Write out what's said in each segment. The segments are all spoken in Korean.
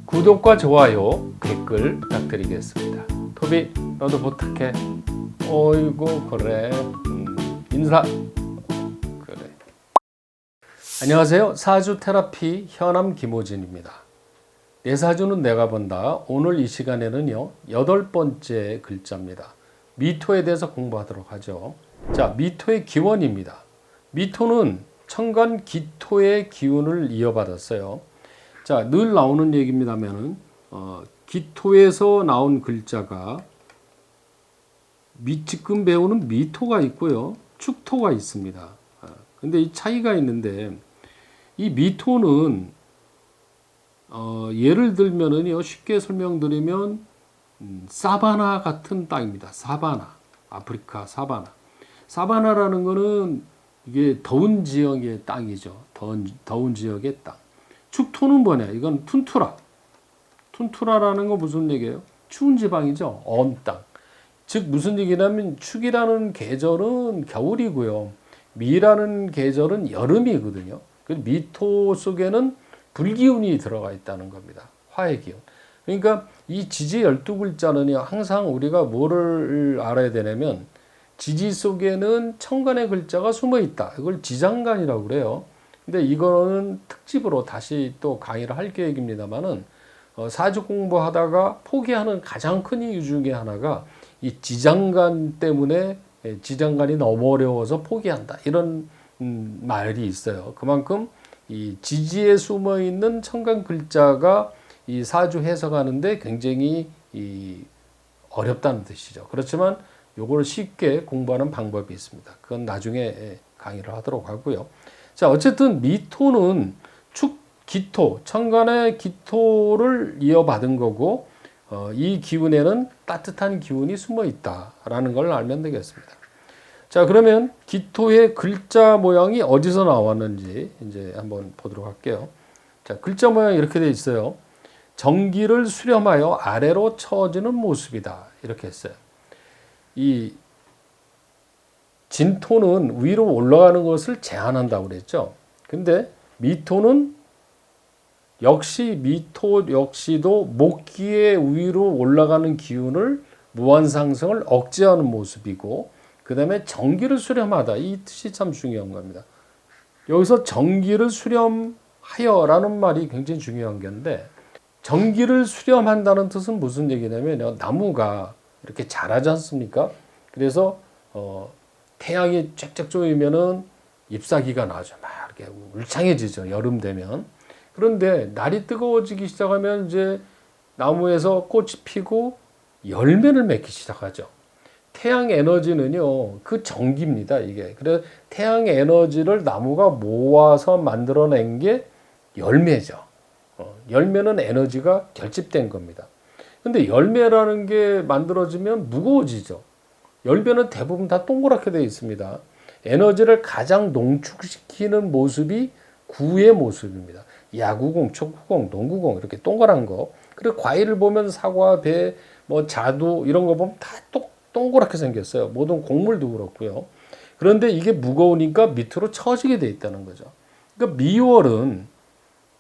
구독과 좋아요, 댓글 부탁드리겠습니다. 토비, 너도 부탁해. 어이구, 그래. 인사. 그래. 안녕하세요. 사주 테라피 현암 김호진입니다. 내 사주는 내가 본다. 오늘 이 시간에는요, 8번째 글자입니다. 미토에 대해서 공부하도록 하죠. 자, 미토의 기원입니다. 미토는 천간 기토의 기운을 이어받았어요. 자, 늘 나오는 얘기입니다만은 기토에서 나온 글자가 지금 배우는 미토가 있고요, 축토가 있습니다. 근데 이 차이가 있는데 이 미토는 예를 들면은요, 쉽게 설명드리면 사바나 같은 땅입니다. 사바나, 아프리카 사바나. 사바나라는 거는 이게 더운 지역의 땅이죠. 더운 지역의 땅. 축토는 뭐냐? 이건 툰투라. 툰투라라는 거 무슨 얘기예요? 추운 지방이죠. 언 땅. 즉 무슨 얘기냐면 축이라는 계절은 겨울이고요, 미라는 계절은 여름이거든요. 미토 속에는 불기운이 들어가 있다는 겁니다. 화의 기운. 그러니까 이 지지 12글자는요, 항상 우리가 뭐를 알아야 되냐면 지지 속에는 천간의 글자가 숨어 있다. 이걸 지장간이라고 그래요. 근데 이거는 특집으로 다시 또 강의를 할 계획입니다만은 사주 공부하다가 포기하는 가장 큰 이유 중에 하나가 이 지장간 때문에, 지장간이 너무 어려워서 포기한다, 이런 말이 있어요. 그만큼 이 지지에 숨어 있는 천간 글자가 이 사주 해석하는데 굉장히 어렵다는 뜻이죠. 그렇지만 요걸 쉽게 공부하는 방법이 있습니다. 그건 나중에 강의를 하도록 하고요. 자, 어쨌든 미토는 기토, 천간의 기토를 이어받은 거고, 이 기운에는 따뜻한 기운이 숨어 있다라는 걸 알면 되겠습니다. 자, 그러면 기토의 글자 모양이 어디서 나왔는지 이제 한번 보도록 할게요. 자, 글자 모양이 이렇게 되어 있어요. 정기를 수렴하여 아래로 처지는 모습이다, 이렇게 했어요. 이 진토는 위로 올라가는 것을 제한한다고 그랬죠. 근데 미토는 미토 역시도 목기의 위로 올라가는 기운을, 무한상승을 억제하는 모습이고, 그 다음에 정기를 수렴하다, 이 뜻이 참 중요한 겁니다. 여기서 정기를 수렴하여라는 말이 굉장히 중요한 건데, 정기를 수렴한다는 뜻은 무슨 얘기냐면 나무가 이렇게 자라지 않습니까? 그래서 태양이 쫙쫙 쪼이면은 잎사귀가 나죠. 막 이렇게 울창해지죠, 여름 되면. 그런데 날이 뜨거워지기 시작하면 이제 나무에서 꽃이 피고 열매를 맺기 시작하죠. 태양 에너지는요, 그 전기입니다, 이게. 그래서 태양 에너지를 나무가 모아서 만들어낸 게 열매죠. 열매는 에너지가 결집된 겁니다. 근데 열매라는 게 만들어지면 무거워지죠. 열매는 대부분 다 동그랗게 되어 있습니다. 에너지를 가장 농축시키는 모습이 구의 모습입니다. 야구공, 촉구공, 농구공, 이렇게 동그란 거. 그리고 과일을 보면 사과, 배, 자두 이런 거 보면 다 동그랗게 생겼어요. 모든 곡물도 그렇고요. 그런데 이게 무거우니까 밑으로 처지게 돼 있다는 거죠. 그러니까 미월은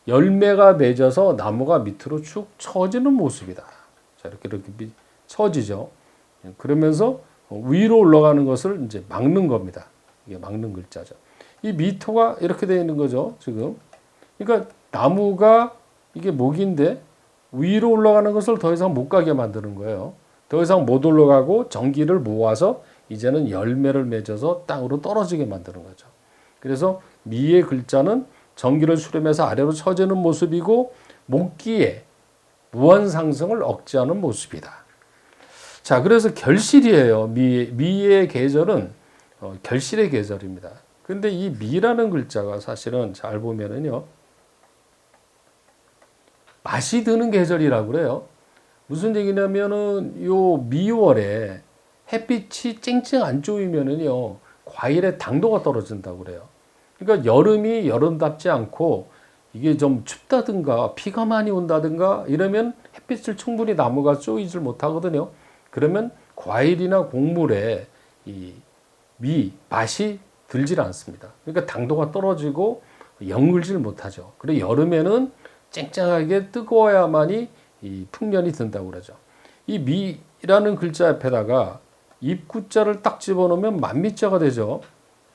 열매가 맺어서 나무가 밑으로 축 처지는 모습이다. 자, 이렇게 처지죠. 그러면서 위로 올라가는 것을 이제 막는 겁니다. 이게 막는 글자죠. 이 미토가 이렇게 되어 있는 거죠, 지금. 그러니까 나무가 이게 목인데 위로 올라가는 것을 더 이상 못 가게 만드는 거예요. 더 이상 못 올라가고 정기를 모아서 이제는 열매를 맺어서 땅으로 떨어지게 만드는 거죠. 그래서 미의 글자는 정기를 수렴해서 아래로 처지는 모습이고, 목기에 무한상승을 억제하는 모습이다. 자, 그래서 결실이에요. 미의 계절은 결실의 계절입니다. 근데 이 미라는 글자가 사실은 잘 보면은요, 맛이 드는 계절이라고 그래요. 무슨 얘기냐면은 요 미월에 햇빛이 쨍쨍 안 쪼이면은요, 과일의 당도가 떨어진다고 그래요. 그러니까 여름이 여름답지 않고 이게 좀 춥다든가 비가 많이 온다든가 이러면 햇빛을 충분히 나무가 쪼이질 못하거든요. 그러면 과일이나 곡물에 이 맛이 들질 않습니다. 그러니까 당도가 떨어지고 연글질 못하죠. 그리고 여름에는 쨍쨍하게 뜨거워야만이 이 풍년이 든다고 그러죠. 이 미라는 글자 앞에다가 입구자를 딱 집어넣으면 만미자가 되죠.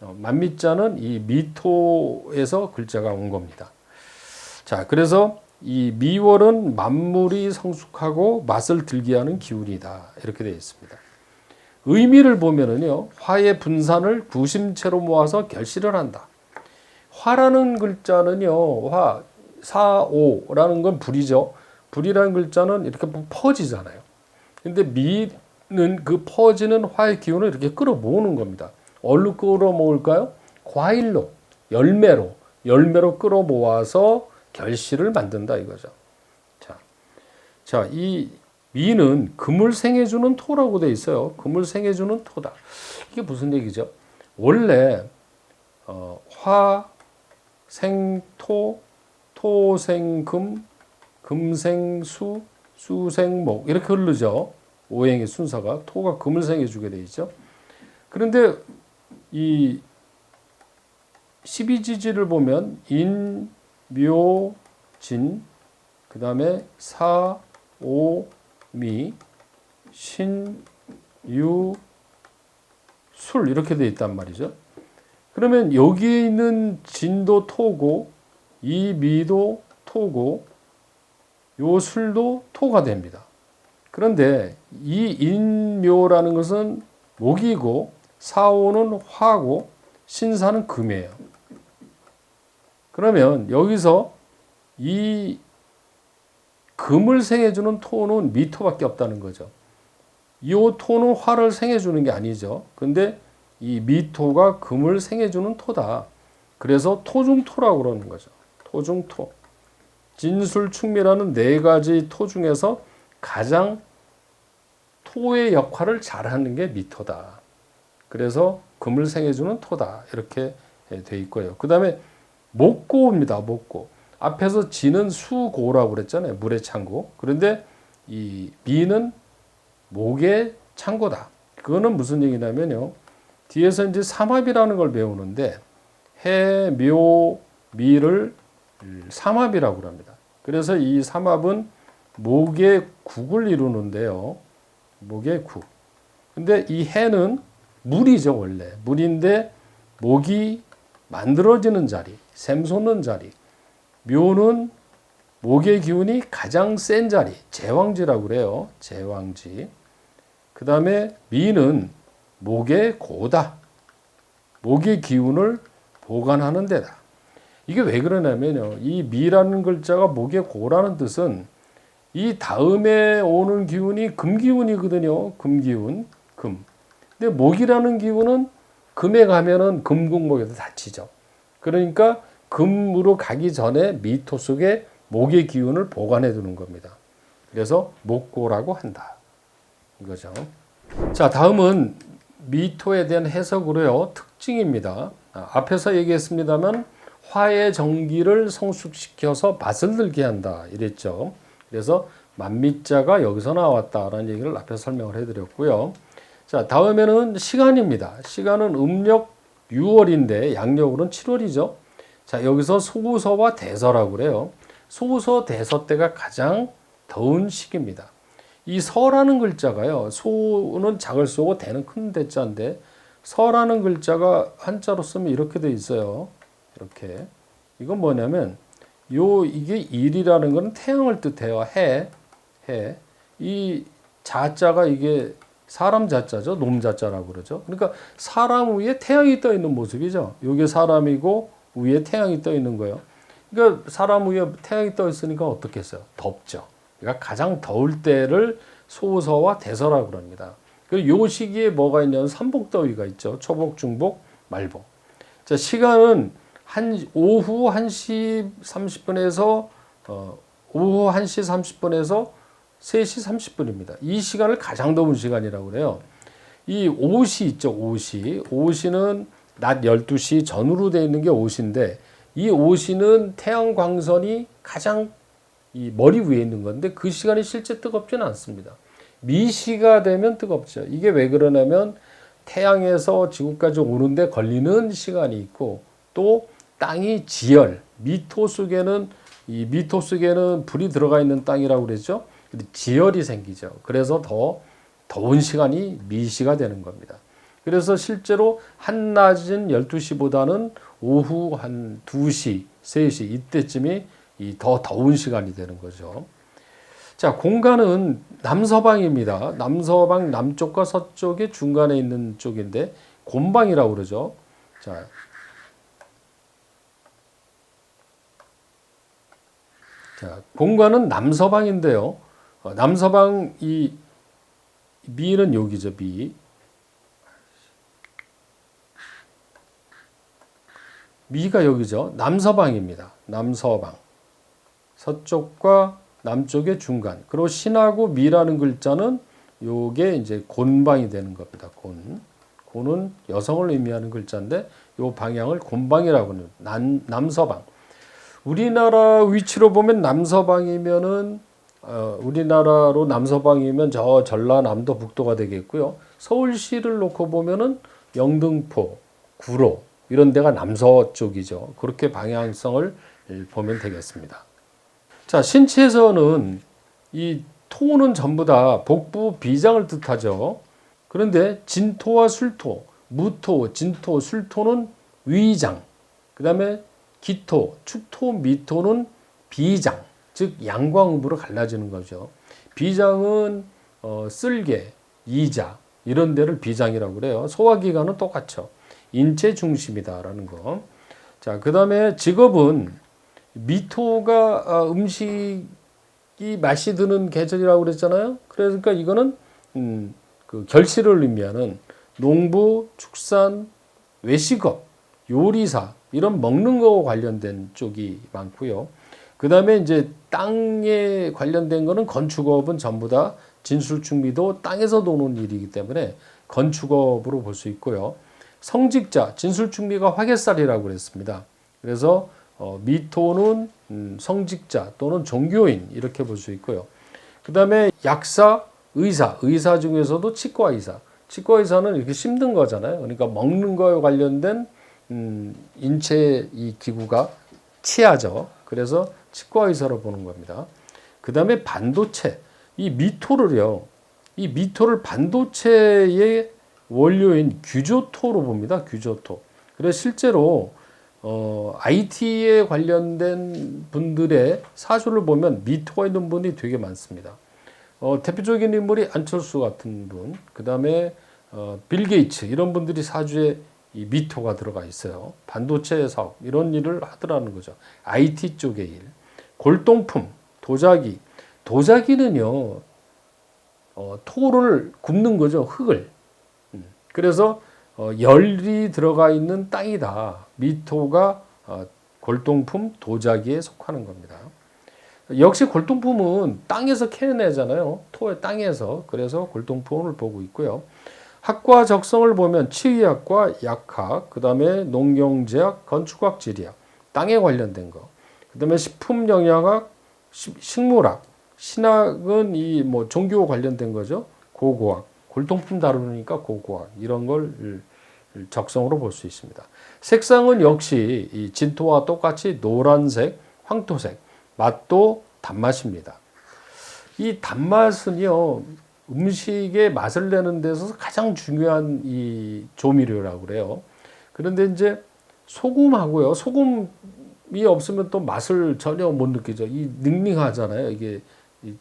만미자는 이 미토에서 글자가 온 겁니다. 자, 그래서 이 미월은 만물이 성숙하고 맛을 들게 하는 기운이다. 이렇게 되어 있습니다. 의미를 보면은요, 화의 분산을 구심체로 모아서 결실을 한다. 화라는 글자는요, 사오라는 건 불이죠. 불이라는 글자는 이렇게 퍼지잖아요. 근데 미는 그 퍼지는 화의 기운을 이렇게 끌어모으는 겁니다. 어디로 끌어모을까요? 과일로, 열매로 끌어모아서 결실을 만든다 이거죠. 자, 이 미는 금을 생해주는 토라고 돼 있어요. 금을 생해주는 토다. 이게 무슨 얘기죠? 원래 화 생토, 토생금, 금생수, 수생목 이렇게 흐르죠. 오행의 순서가 토가 금을 생해주게 돼 있죠. 그런데 이 12지지를 보면 인, 묘, 진, 그 다음에 사, 오, 미, 신, 유, 술 이렇게 돼 있단 말이죠. 그러면 여기 있는 진도 토고 이 미도 토고 요 술도 토가 됩니다. 그런데 이 인묘라는 것은 목이고 사오는 화고 신사는 금이에요. 그러면 여기서 이 금을 생해주는 토는 미토밖에 없다는 거죠. 이 토는 화를 생해주는 게 아니죠. 근데 이 미토가 금을 생해주는 토다. 그래서 토중토라고 그러는 거죠. 토중토. 진술충미라는 네 가지 토 중에서 가장 토의 역할을 잘하는 게 미토다. 그래서 금을 생해주는 토다. 이렇게 돼 있고요. 그 다음에 목고입니다. 목고. 앞에서 진은 수고라고 그랬잖아요. 물의 창고. 그런데 이 미는 목의 창고다. 그거는 무슨 얘기냐면요. 뒤에서 이제 삼합이라는 걸 배우는데 해, 묘, 미를 삼합이라고 합니다. 그래서 이 삼합은 목의 국을 이루는데요. 목의 국. 근데 이 해는 물이죠, 원래. 물인데 목이 만들어지는 자리, 샘솟는 자리. 묘는 목의 기운이 가장 센 자리, 제왕지라고 그래요. 제왕지. 그 다음에 미는 목의 고다. 목의 기운을 보관하는 데다. 이게 왜 그러냐면요. 이 미라는 글자가 목의 고라는 뜻은 이 다음에 오는 기운이 금기운이거든요. 금기운, 금. 근데 목이라는 기운은 금에 가면은 금국목에서 다치죠. 그러니까 금으로 가기 전에 미토 속에 목의 기운을 보관해 두는 겁니다. 그래서 목고라고 한다. 이거죠. 자, 다음은 미토에 대한 해석으로요. 특징입니다. 앞에서 얘기했습니다만 화의 정기를 성숙시켜서 맛을 들게 한다. 이랬죠. 그래서 만미자가 여기서 나왔다라는 얘기를 앞에서 설명을 해드렸고요. 자, 다음에는 시간입니다. 시간은 음력 6월인데 양력으로는 7월이죠. 자, 여기서 소우서와 대서라고 그래요. 소우서, 대서 때가 가장 더운 시기입니다. 이 서라는 글자가요. 소는 작을 소고 대는 큰 대자인데 서라는 글자가 한자로 쓰면 이렇게 돼 있어요. 이렇게. 이건 뭐냐면 이게 일이라는 건 태양을 뜻해요. 해. 이 자자가 이게 사람 자자죠. 놈 자자라고 그러죠. 그러니까 사람 위에 태양이 떠 있는 모습이죠. 이게 사람이고 위에 태양이 떠 있는 거예요. 그러니까 사람 위에 태양이 떠 있으니까 어떻겠어요? 덥죠. 그러니까 가장 더울 때를 소서와 대서라고 그럽니다. 그리고 이 시기에 뭐가 있냐면 삼복더위가 있죠. 초복, 중복, 말복. 자, 시간은 오후 1시 30분에서 오후 1시 30분에서 3시 30분입니다. 이 시간을 가장 더운 시간이라고 그래요. 이 오시 있죠. 오시는 낮 12시 전후로 되어 있는 게 오시인데 이 오시는 태양 광선이 가장 이 머리 위에 있는 건데 그 시간이 실제 뜨겁지는 않습니다. 미시가 되면 뜨겁죠. 이게 왜 그러냐면 태양에서 지구까지 오는데 걸리는 시간이 있고 또 땅이 지열, 미토 속에는 이 미토 속에는 불이 들어가 있는 땅이라고 그랬죠. 지열이 생기죠. 그래서 더 더운 시간이 미시가 되는 겁니다. 그래서 실제로 한낮은 12시보다는 오후 한 2시, 3시 이때쯤이 이 더 더운 시간이 되는 거죠. 자, 공간은 남서방입니다. 남서방, 남쪽과 서쪽의 중간에 있는 쪽인데 곤방이라고 그러죠. 자, 공간은 남서방인데요. 남서방 이 미는 여기죠. 미. 미가 여기죠. 남서방입니다. 남서방. 서쪽과 남쪽의 중간. 그리고 신하고 미라는 글자는 요게 이제 곤방이 되는 겁니다. 곤. 곤은 여성을 의미하는 글자인데 요 방향을 곤방이라고 하는 남서방. 우리나라 위치로 보면 남서방이면은 우리나라로 남서방이면 저 전라남도 북도가 되겠고요. 서울시를 놓고 보면은 영등포, 구로 이런 데가 남서쪽이죠. 그렇게 방향성을 보면 되겠습니다. 자, 신체에서는 이 토는 전부 다 복부 비장을 뜻하죠. 그런데 진토와 술토, 무토, 진토, 술토는 위장, 그 다음에 기토, 축토, 미토는 비장, 즉 양광음으로 갈라지는 거죠. 비장은 쓸개, 이자 이런 데를 비장이라고 그래요. 소화기관은 똑같죠. 인체 중심이다라는 거. 자, 그 다음에 직업은 미토가 음식이 맛이 드는 계절이라고 그랬잖아요. 그러니까 이거는 그 결실을 의미하는 농부, 축산, 외식업, 요리사 이런 먹는 거 관련된 쪽이 많고요. 그 다음에 이제 땅에 관련된 거는 건축업은 전부 다 진술충미도 땅에서 도는 일이기 때문에 건축업으로 볼 수 있고요. 성직자, 진술충미가 화개살이라고 그랬습니다. 그래서 미토는 성직자 또는 종교인 이렇게 볼 수 있고요. 그 다음에 약사, 의사 중에서도 치과의사. 치과의사는 이렇게 씹는 거잖아요. 그러니까 먹는 거에 관련된 인체 이 기구가 치아죠. 그래서 치과의사로 보는 겁니다. 그 다음에 반도체. 이 미토를 반도체의 원료인 규조토로 봅니다. 규조토. 그래서 실제로 IT에 관련된 분들의 사주를 보면 미토가 있는 분이 되게 많습니다. 대표적인 인물이 안철수 같은 분, 그 다음에 빌 게이츠 이런 분들이 사주에 이 미토가 들어가 있어요. 반도체 사업 이런 일을 하더라는 거죠. IT 쪽의 일. 골동품, 도자기. 도자기는요, 토를 굽는 거죠. 흙을. 그래서 열이 들어가 있는 땅이다. 미토가 골동품, 도자기에 속하는 겁니다. 역시 골동품은 땅에서 캐내잖아요. 토의 땅에서. 그래서 골동품을 보고 있고요. 학과 적성을 보면 치의학과, 약학, 그 다음에 농경제학, 건축학, 지리학, 땅에 관련된 거. 그 다음에 식품영양학, 식물학, 신학은 이 뭐 종교 관련된 거죠. 고고학, 골동품 다루니까 고고학 이런 걸 적성으로 볼 수 있습니다. 색상은 역시 이 진토와 똑같이 노란색, 황토색, 맛도 단맛입니다. 이 단맛은요, 음식의 맛을 내는 데서 가장 중요한 이 조미료라고 그래요. 그런데 이제 소금하고요. 소금이 없으면 또 맛을 전혀 못 느끼죠. 이 닝닝하잖아요. 이게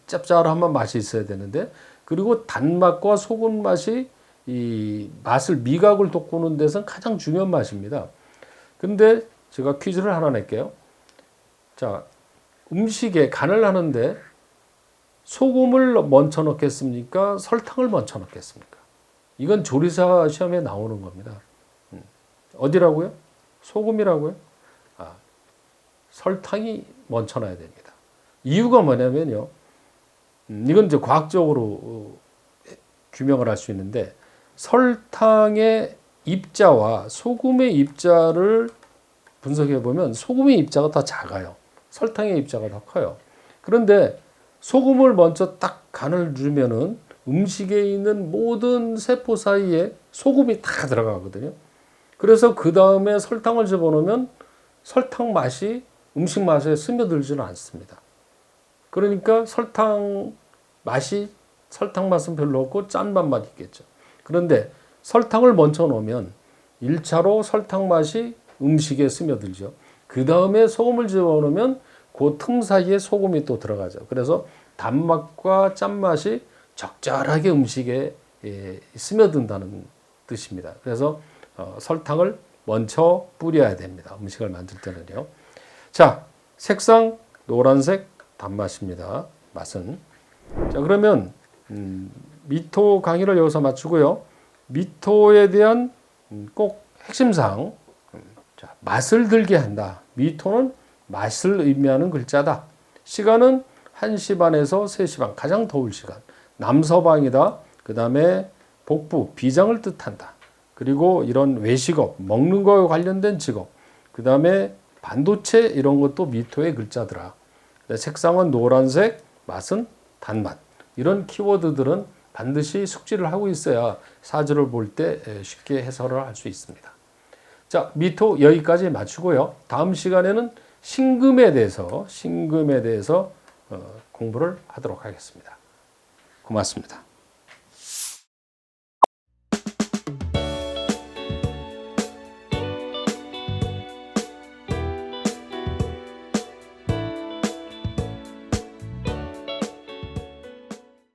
짭짤한 맛이 있어야 되는데, 그리고 단맛과 소금 맛이 이 맛을 미각을 돋구는 데서 가장 중요한 맛입니다. 근데 제가 퀴즈를 하나 낼게요. 자, 음식에 간을 하는데 소금을 먼저 넣겠습니까? 설탕을 먼저 넣겠습니까? 이건 조리사 시험에 나오는 겁니다. 어디라고요? 소금이라고요? 설탕이 먼저 넣어야 됩니다. 이유가 뭐냐면요. 이건 이제 과학적으로 규명을 할 수 있는데 설탕의 입자와 소금의 입자를 분석해 보면 소금의 입자가 더 작아요. 설탕의 입자가 더 커요. 그런데 소금을 먼저 딱 간을 주면은 음식에 있는 모든 세포 사이에 소금이 다 들어가거든요. 그래서 그 다음에 설탕을 집어넣으면 설탕 맛이 음식 맛에 스며들지는 않습니다. 그러니까 설탕 맛은 별로 없고 짠맛만 있겠죠. 그런데 설탕을 먼저 넣으면 1차로 설탕 맛이 음식에 스며들죠. 그 다음에 소금을 집어넣으면 그 틈 사이에 소금이 또 들어가죠. 그래서 단맛과 짠맛이 적절하게 음식에 스며든다는 뜻입니다. 그래서 설탕을 먼저 뿌려야 됩니다. 음식을 만들 때는요. 자, 색상 노란색 단맛입니다. 맛은. 자, 그러면 미토 강의를 여기서 마치고요. 미토에 대한 꼭 핵심사항. 자, 맛을 들게 한다. 미토는 맛을 의미하는 글자다. 시간은 1시 반에서 3시 반, 가장 더울 시간. 남서방이다. 그 다음에 복부, 비장을 뜻한다. 그리고 이런 외식업, 먹는 거에 관련된 직업. 그 다음에 반도체 이런 것도 미토의 글자더라. 색상은 노란색, 맛은 단맛. 이런 키워드들은 반드시 숙지를 하고 있어야 사주를 볼 때 쉽게 해설을 할 수 있습니다. 자, 미토 여기까지 마치고요. 다음 시간에는 신금에 대해서 공부를 하도록 하겠습니다. 고맙습니다.